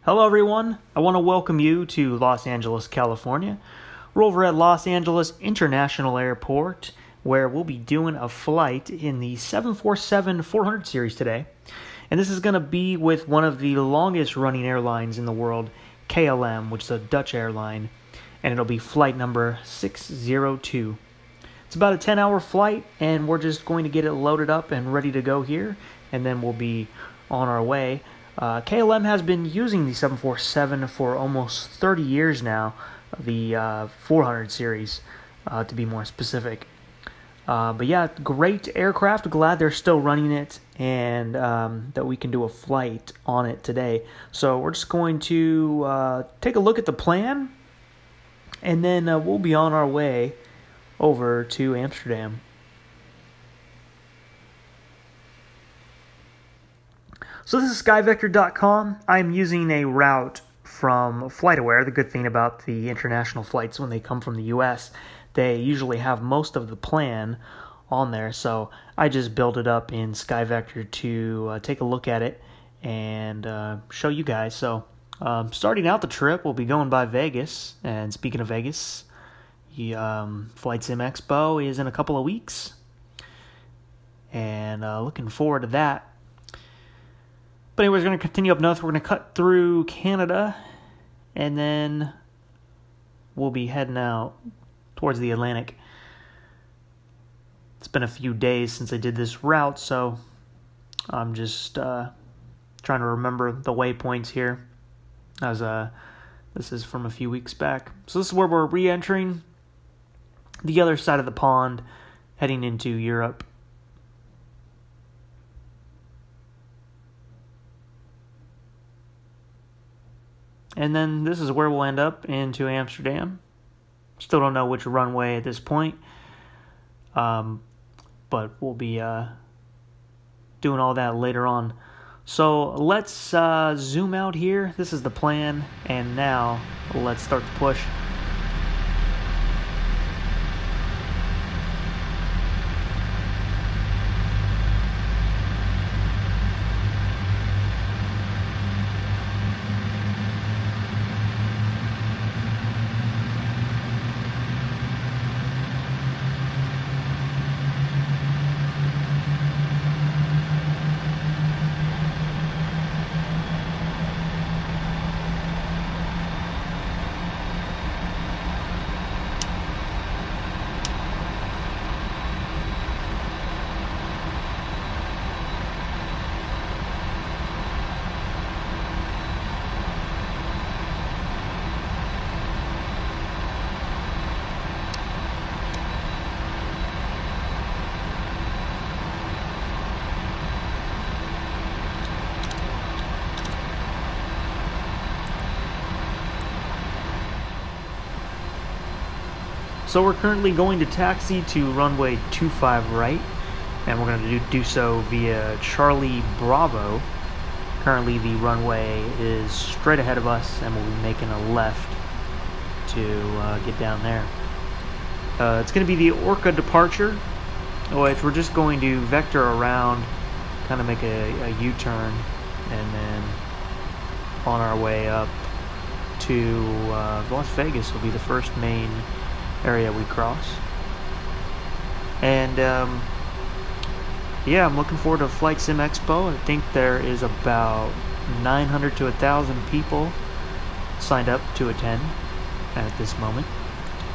Hello everyone, I want to welcome you to Los Angeles, California. We're over at Los Angeles International Airport where we'll be doing a flight in the 747-400 series today. And this is going to be with one of the longest running airlines in the world, KLM, which is a Dutch airline. And it'll be flight number 602. It's about a 10-hour flight and we're just going to get it loaded up and ready to go here. And then we'll be on our way. KLM has been using the 747 for almost 30 years now, the 400 series, to be more specific. But yeah, great aircraft. Glad they're still running it and that we can do a flight on it today. So we're just going to take a look at the plan, and then we'll be on our way over to Amsterdam. So this is SkyVector.com. I'm using a route from FlightAware. The good thing about the international flights when they come from the US, they usually have most of the plan on there. So I just built it up in SkyVector to take a look at it and show you guys. So starting out the trip, we'll be going by Vegas. And speaking of Vegas, Flight Sim Expo is in a couple of weeks. And looking forward to that. But anyways, we're going to continue up north. We're going to cut through Canada, and then we'll be heading out towards the Atlantic. It's been a few days since I did this route, so I'm just trying to remember the waypoints here, as this is from a few weeks back. So this is where we're re-entering the other side of the pond, heading into Europe. And then this is where we'll end up, into Amsterdam. Still don't know which runway at this point. But we'll be doing all that later on. So let's zoom out here. This is the plan. And now let's start to push. So we're currently going to taxi to runway 25 right, and we're going to do so via Charlie Bravo. Currently the runway is straight ahead of us, and we'll be making a left to get down there. It's going to be the Orca departure, which we're just going to vector around, kind of make a U-turn, and then on our way up to Las Vegas will be the first main area we cross. And yeah, I'm looking forward to Flight Sim Expo. I think there is about 900 to 1,000 people signed up to attend at this moment.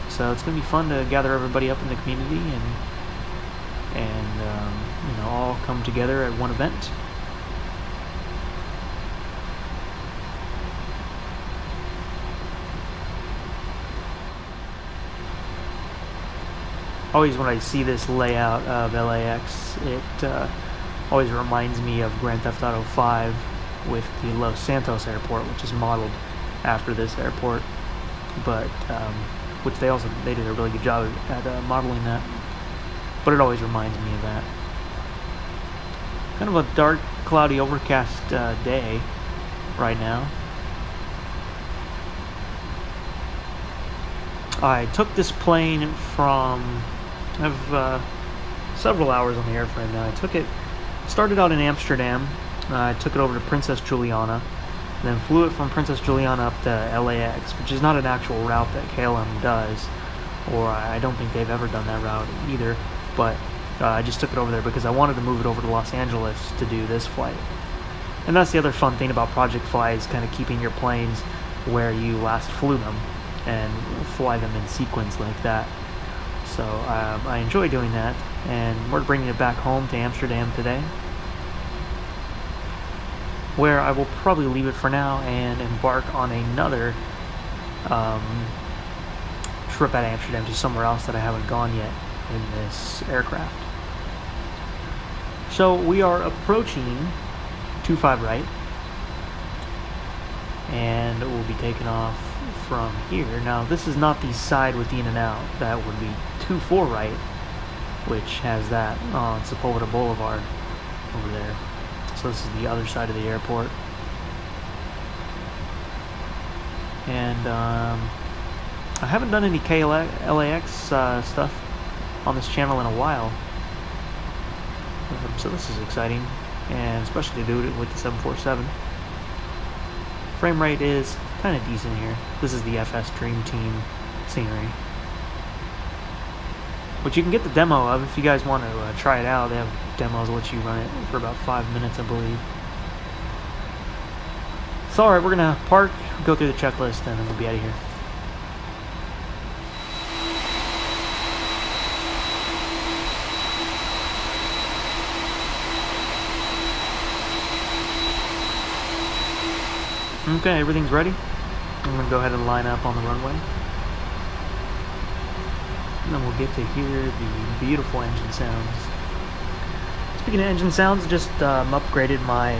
So it's going to be fun to gather everybody up in the community and you know, all come together at one event. Always when I see this layout of LAX, it always reminds me of Grand Theft Auto 5 with the Los Santos airport, which is modeled after this airport, but which they did a really good job at modeling that. But it always reminds me of that. Kind of a dark, cloudy, overcast day right now. I took this plane from, I have several hours on the airframe now. Started out in Amsterdam. I took it over to Princess Juliana, then flew it from Princess Juliana up to LAX, which is not an actual route that KLM does, or I don't think they've ever done that route either, but I just took it over there because I wanted to move it over to Los Angeles to do this flight. And that's the other fun thing about Project Fly, is kind of keeping your planes where you last flew them and fly them in sequence like that. So I enjoy doing that, and we're bringing it back home to Amsterdam today, where I will probably leave it for now and embark on another trip out of Amsterdam to somewhere else that I haven't gone yet in this aircraft. So we are approaching 25 right, and we'll be taking off from here. Now this is not the side with the in and out, that would be 24 right, which has that on Sepulveda Boulevard over there. So this is the other side of the airport. And I haven't done any KLAX stuff on this channel in a while, so this is exciting, and especially to do it with the 747. Frame rate is kind of decent here. This is the FSDreamTeam scenery, which you can get the demo of if you guys want to try it out. They have demos that let you run it for about 5 minutes, I believe. So alright, we're going to park, go through the checklist, and then we'll be out of here. Okay, everything's ready. I'm going to go ahead and line up on the runway. And then we'll get to hear the beautiful engine sounds. Speaking of engine sounds, just upgraded my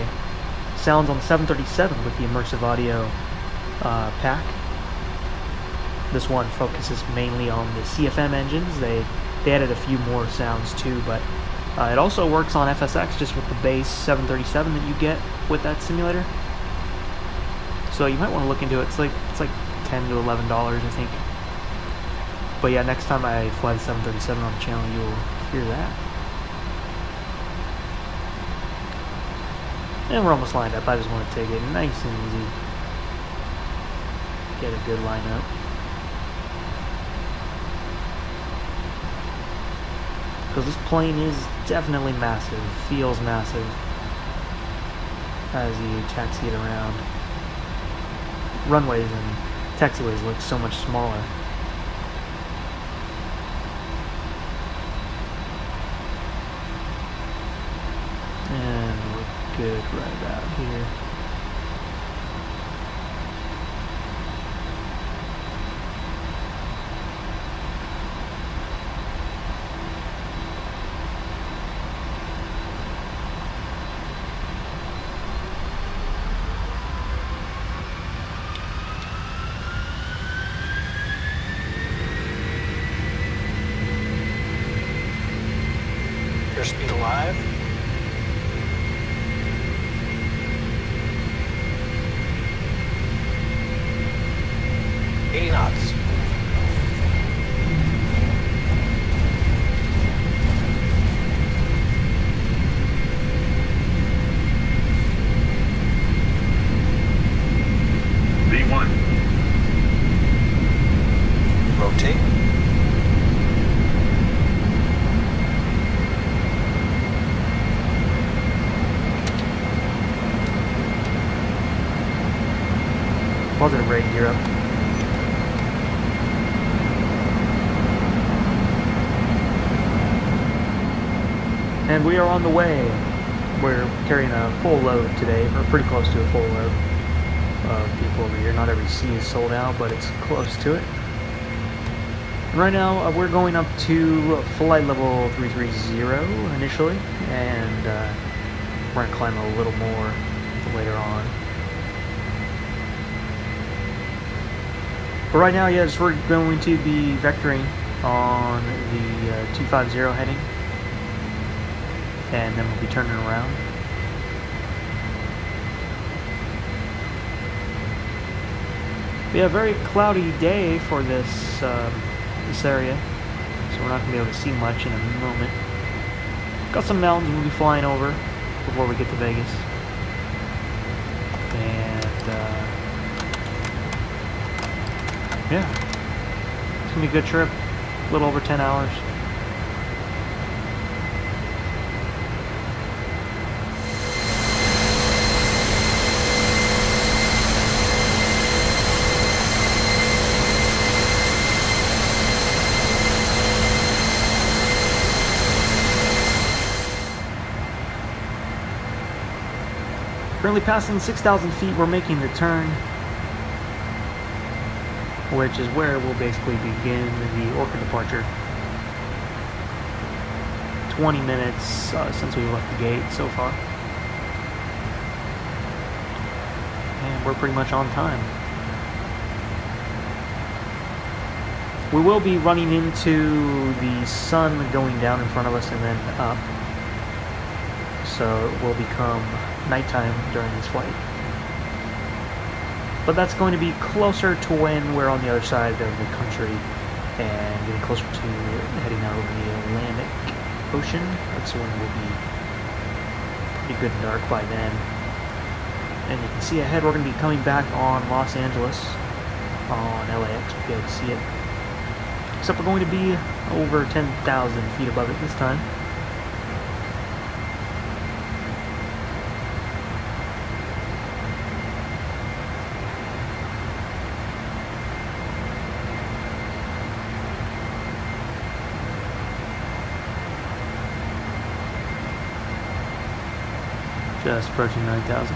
sounds on the 737 with the immersive audio pack. This one focuses mainly on the CFM engines. They added a few more sounds too, but it also works on FSX just with the base 737 that you get with that simulator. So you might want to look into it. It's like $10 to $11, I think. But yeah, next time I fly the 737 on the channel, you'll hear that. And we're almost lined up. I just want to take it nice and easy. Get a good lineup. Because this plane is definitely massive. Feels massive as you taxi it around. Runways and taxiways look so much smaller. And we're good right about here. Airspeed alive. knots. V1. Rotate. Positive rate, gear up. And we are on the way. We're carrying a full load today, or pretty close to a full load of people over here. Not every seat is sold out, but it's close to it. Right now, we're going up to flight level 330 initially, and we're going to climb a little more later on. But right now, yes, we're going to be vectoring on the 250 heading, and then we'll be turning around. We have a very cloudy day for this this area, so we're not going to be able to see much in a moment. Got some mountains we'll be flying over before we get to Vegas. And yeah, it's gonna be a good trip. A little over 10 hours. Currently passing 6,000 feet, we're making the turn, which is where we'll basically begin the Orca departure. 20 minutes since we left the gate so far. And we're pretty much on time. We will be running into the sun going down in front of us and then up. So it will become nighttime during this flight. But that's going to be closer to when we're on the other side of the country and getting closer to heading out over the Atlantic Ocean. That's when we'll be pretty good and dark by then. And you can see ahead we're going to be coming back on Los Angeles on LAX. We'll be able to see it. Except we're going to be over 10,000 feet above it this time. Just approaching 9,000.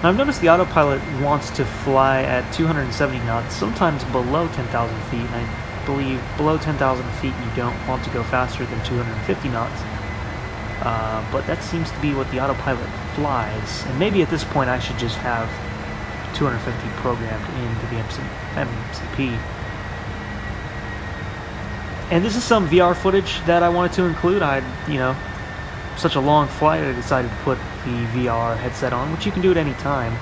Now I've noticed the autopilot wants to fly at 270 knots, sometimes below 10,000 feet, and I believe below 10,000 feet you don't want to go faster than 250 knots. But that seems to be what the autopilot flies, and maybe at this point I should just have 250 programmed into the MCP. And this is some VR footage that I wanted to include. Such a long flight, I decided to put the VR headset on, which you can do at any time.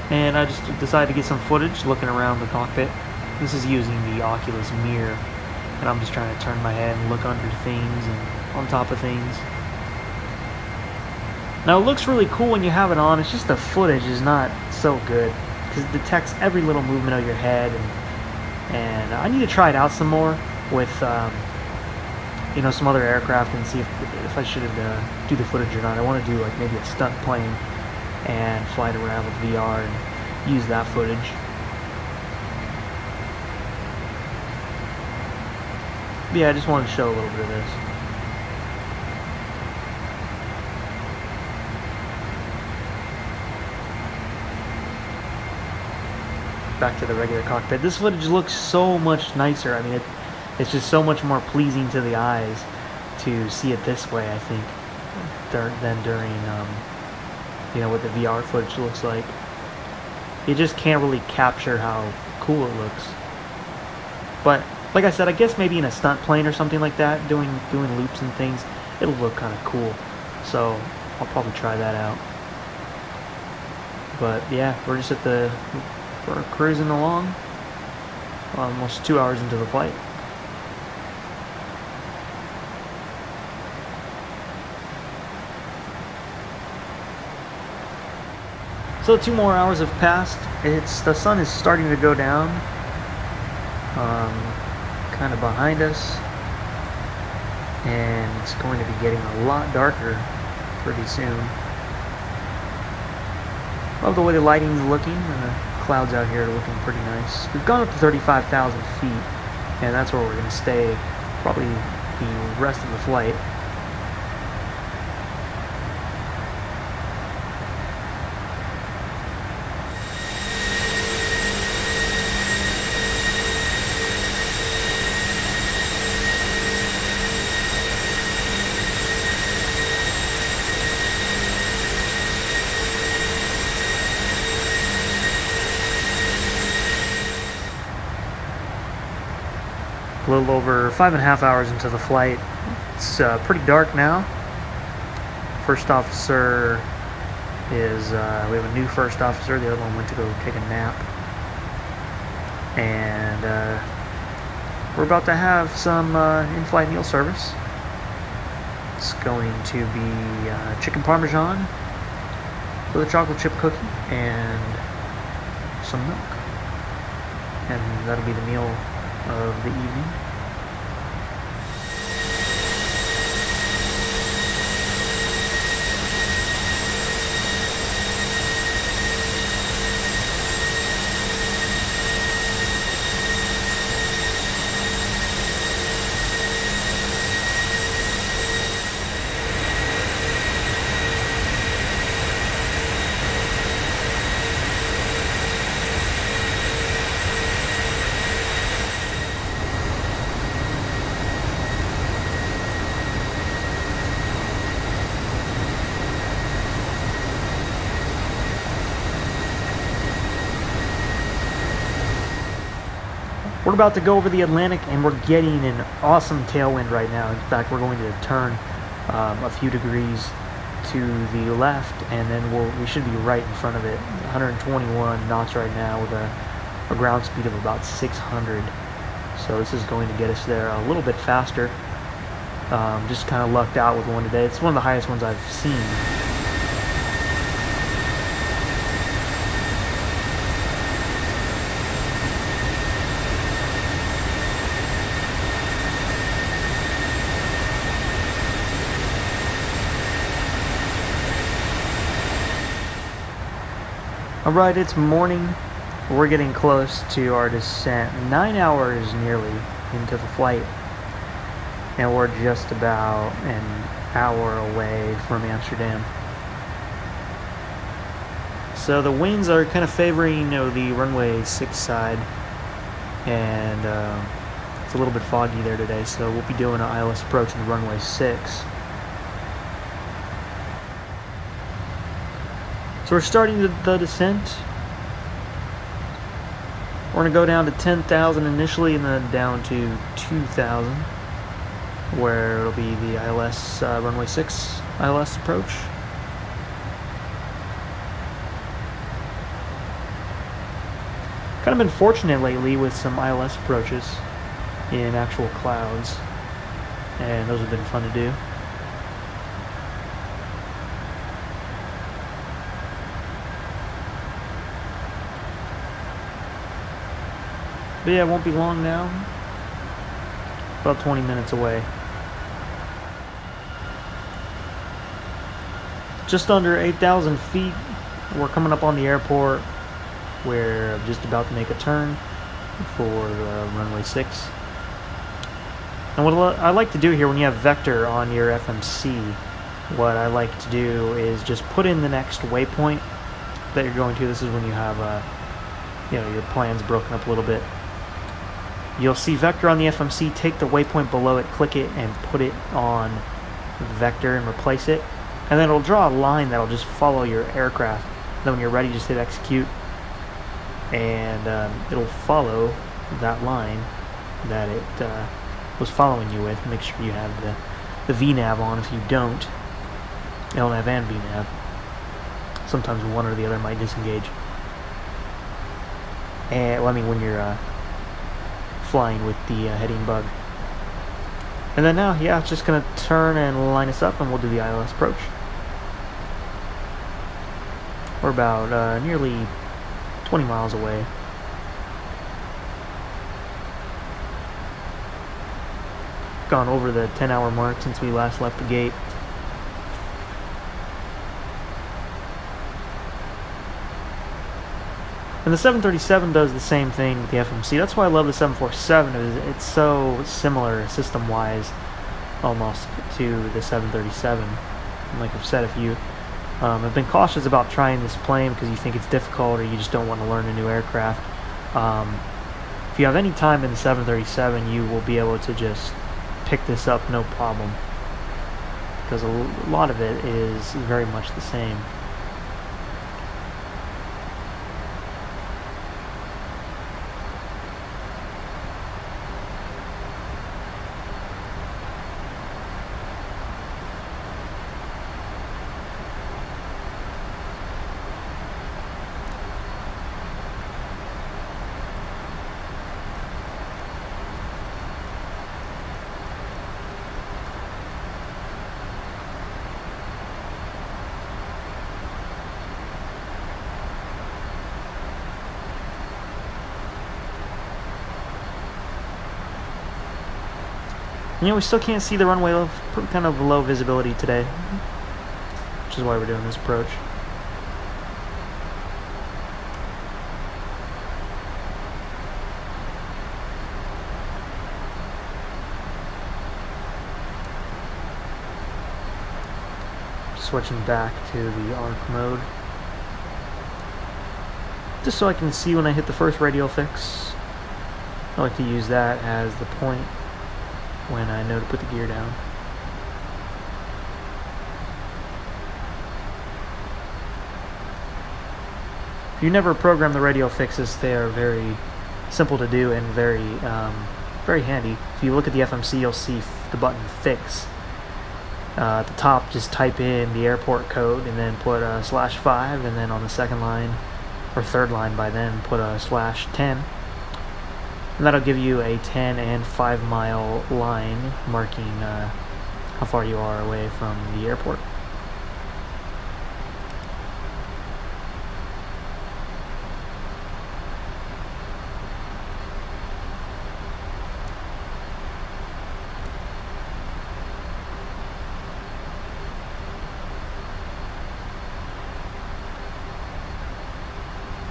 And I just decided to get some footage looking around the cockpit. This is using the Oculus mirror, and I'm just trying to turn my head and look under things and on top of things. Now it looks really cool when you have it on, it's just the footage is not so good, because it detects every little movement of your head, and I need to try it out some more with some other aircraft and see if I should do the footage or not. I want to do like maybe a stunt plane and fly it around with VR and use that footage. But yeah, I just wanted to show a little bit of this. Back to the regular cockpit. This footage looks so much nicer. I mean, it's just so much more pleasing to the eyes to see it this way, I think, than during, what the VR footage looks like. You just can't really capture how cool it looks. But, like I said, I guess maybe in a stunt plane or something like that, doing loops and things, it'll look kind of cool. So, I'll probably try that out. But, yeah, we're cruising along, almost 2 hours into the flight. So 2 more hours have passed. The sun is starting to go down, kind of behind us, and it's going to be getting a lot darker pretty soon. Love the way the lighting's looking, and the clouds out here are looking pretty nice. We've gone up to 35,000 feet, and that's where we're going to stay probably the rest of the flight. A little over 5.5 hours into the flight. It's pretty dark now. First officer is, we have a new first officer. The other one went to go take a nap. And we're about to have some in-flight meal service. It's going to be chicken parmesan with a chocolate chip cookie and some milk. And that'll be the meal of the evening. We're about to go over the Atlantic, and we're getting an awesome tailwind right now. In fact, we're going to turn a few degrees to the left, and then we should be right in front of it. 121 knots right now with a ground speed of about 600. So this is going to get us there a little bit faster. Just kind of lucked out with one today. It's one of the highest ones I've seen. Alright, it's morning. We're getting close to our descent. 9 hours nearly into the flight. And we're just about an hour away from Amsterdam. So the winds are kind of favoring the runway 6 side. And it's a little bit foggy there today, so we'll be doing an ILS approach in the runway 6. So we're starting the descent. We're going to go down to 10,000 initially and then down to 2,000, where it'll be the ILS runway 6 ILS approach. Kind of been fortunate lately with some ILS approaches in actual clouds, and those have been fun to do. But yeah, it won't be long now. About 20 minutes away. Just under 8,000 feet. We're coming up on the airport. We're just about to make a turn for the runway 6. And what I like to do here when you have Vector on your FMC, what I like to do is just put in the next waypoint that you're going to. This is when you have your plans broken up a little bit. You'll see Vector on the FMC, take the waypoint below it, click it, and put it on Vector and replace it. And then it'll draw a line that'll just follow your aircraft. Then when you're ready, just hit execute. And it'll follow that line that it was following you with. Make sure you have the VNAV on. If you don't, LNAV and VNAV. Sometimes one or the other might disengage. And, well, I mean, when you're flying with the heading bug. And then now, yeah, it's just going to turn and line us up, and we'll do the ILS approach. We're about nearly 20 miles away. Gone over the 10-hour mark since we last left the gate. And the 737 does the same thing with the FMC. That's why I love the 747. It's so similar system-wise, almost, to the 737. And like I've said, if you have been cautious about trying this plane because you think it's difficult or you just don't want to learn a new aircraft, if you have any time in the 737, you will be able to just pick this up no problem, because a lot of it is very much the same. You know, we still can't see the runway, kind of low visibility today, which is why we're doing this approach. Switching back to the arc mode, just so I can see when I hit the first radial fix. I like to use that as the point when I know to put the gear down. If you never program the radial fixes, they are very simple to do and very handy. If you look at the FMC, you'll see the button fix. At the top, just type in the airport code and then put a /5, and then on the second line or third line by then put a /10, and that'll give you a 10 and 5 mile line marking how far you are away from the airport.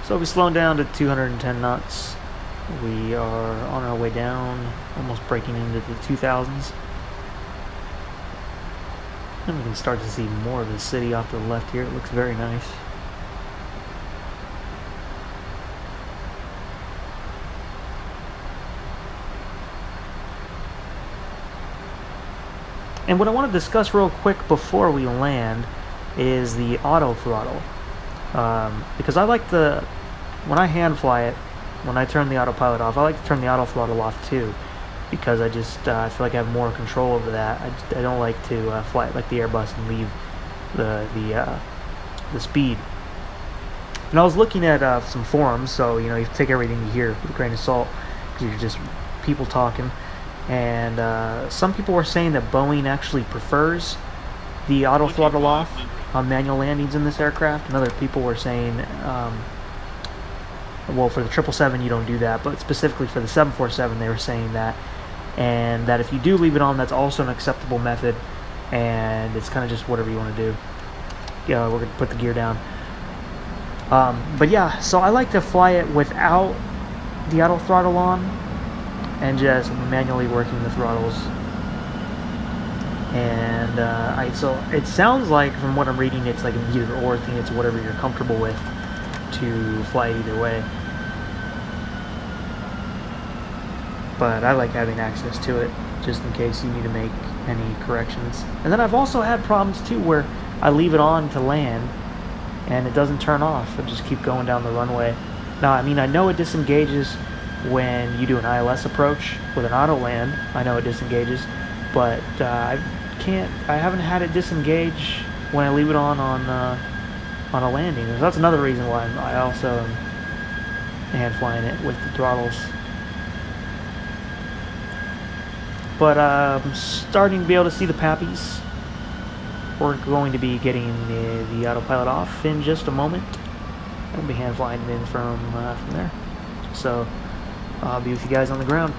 So we'll be slowing down to 210 knots. We are on our way down, almost breaking into the 2000s. And we can start to see more of the city off to the left here. It looks very nice. And what I want to discuss real quick before we land is the auto throttle. Because I like when I hand fly it, when I turn the autopilot off, I like to turn the auto throttle off too, because I just I feel like I have more control over that. I don't like to fly it like the Airbus and leave the speed. And I was looking at some forums, so you know you take everything you hear with a grain of salt, because you're just people talking. And some people were saying that Boeing actually prefers the auto throttle off on manual landings in this aircraft, and other people were saying, well, for the 777 you don't do that, but specifically for the 747 they were saying that, and that if you do leave it on, that's also an acceptable method, and it's kind of just whatever you want to do. Yeah, we're going to put the gear down. But yeah, so I like to fly it without the auto throttle on, and just manually working the throttles. And so it sounds like, from what I'm reading, it's like an either or thing. It's whatever you're comfortable with to fly either way. But I like having access to it just in case you need to make any corrections. And then I've also had problems too where I leave it on to land and it doesn't turn off. I just keep going down the runway. Now, I mean, I know it disengages when you do an ILS approach with an auto land. I know it disengages, but I haven't had it disengage when I leave it on a landing. So that's another reason why I also am hand flying it with the throttles. But I'm starting to be able to see the pappies. We're going to be getting the autopilot off in just a moment. I'll be hand flying it in from there. So I'll be with you guys on the ground.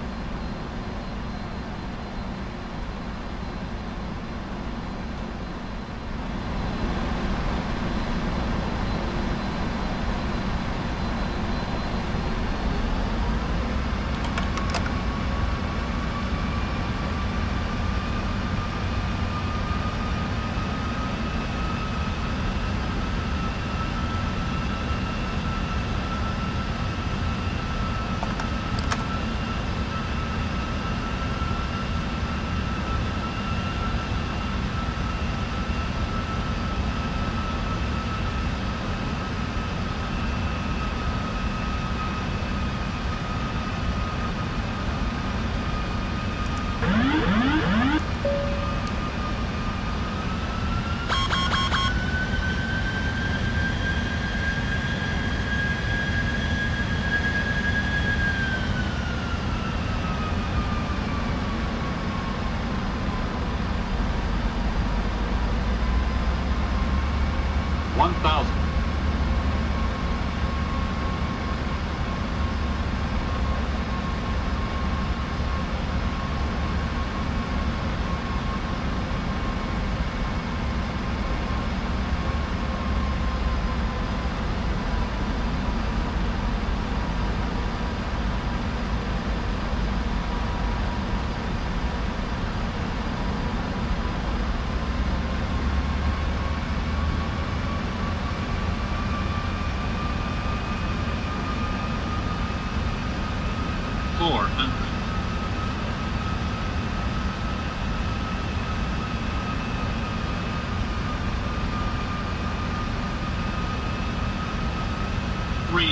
300.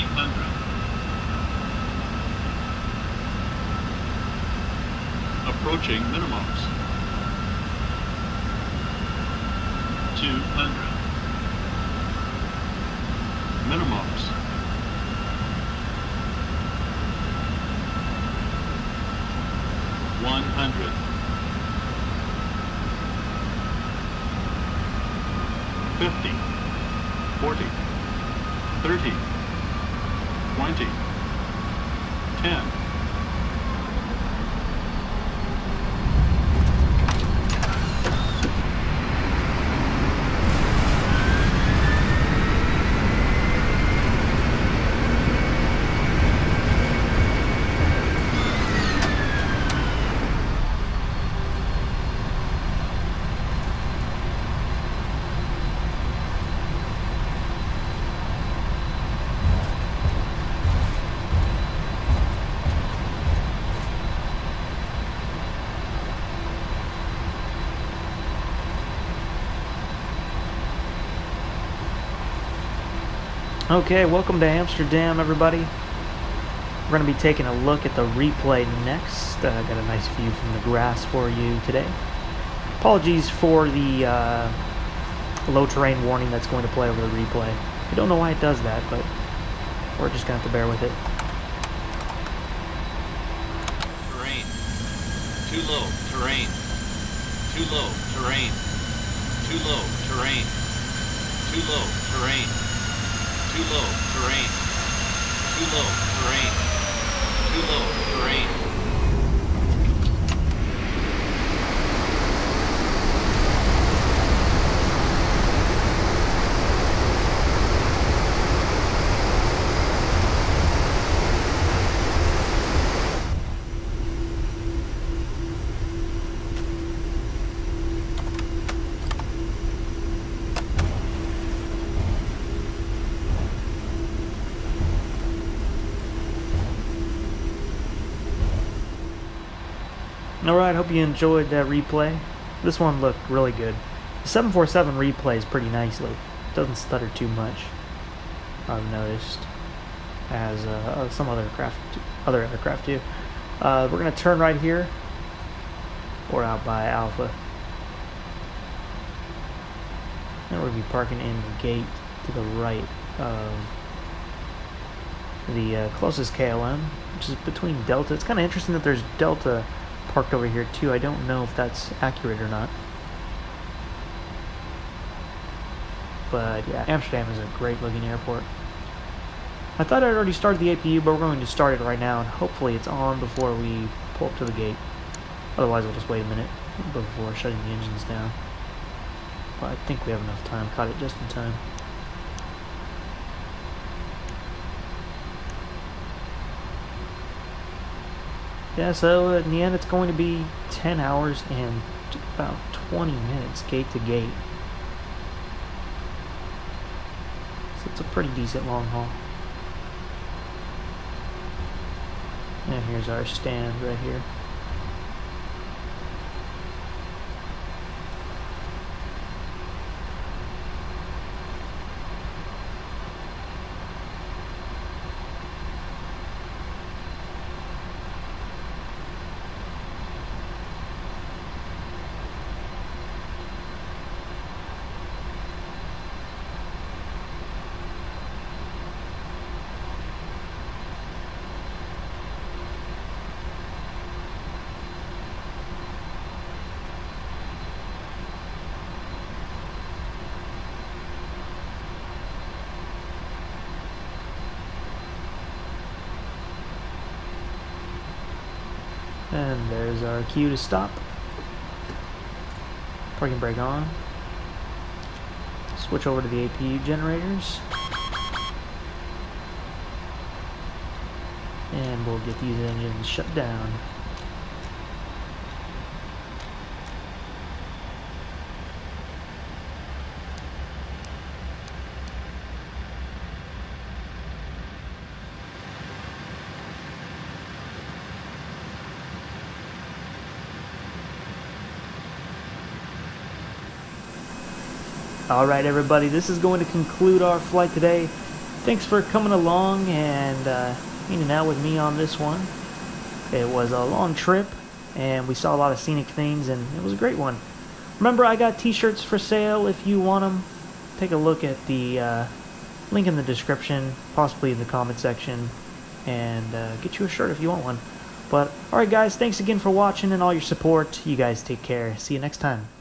Approaching minimums. 200. Minimums. 100. 50. 40. 30. 20. 10. Okay, welcome to Amsterdam, everybody. We're going to be taking a look at the replay next. Got a nice view from the grass for you today. Apologies for the low terrain warning that's going to play over the replay. I don't know why it does that, but we're just going to have to bear with it. Terrain. Too low. Terrain. Too low. Terrain. Too low. Terrain. Too low. Terrain. Too low, terrain. Too low, terrain. Too low, terrain. Alright, hope you enjoyed that replay. This one looked really good. The 747 replays pretty nicely. It doesn't stutter too much, I've noticed, as some other aircraft do. We're going to turn right here. We're out by Alpha. And we're going to be parking in the gate to the right of the closest KLM, which is between Delta. It's kind of interesting that there's Delta parked over here too. I don't know if that's accurate or not, but yeah, Amsterdam is a great looking airport. I thought I'd already started the APU, but we're going to start it right now, and hopefully it's on before we pull up to the gate. Otherwise we'll just wait a minute before shutting the engines down, but I think we have enough time. Caught it just in time. Yeah, so in the end it's going to be 10 hours and about 20 minutes gate to gate. So it's a pretty decent long haul. And here's our stand right here. And there's our cue to stop. Parking brake on. Switch over to the APU generators. And we'll get these engines shut down. Alright everybody, this is going to conclude our flight today. thanks for coming along and hanging out with me on this one. It was a long trip, and we saw a lot of scenic things, and it was a great one. Remember, I got t-shirts for sale if you want them. Take a look at the link in the description, possibly in the comment section, and get you a shirt if you want one. But, alright guys, thanks again for watching and all your support. You guys take care. See you next time.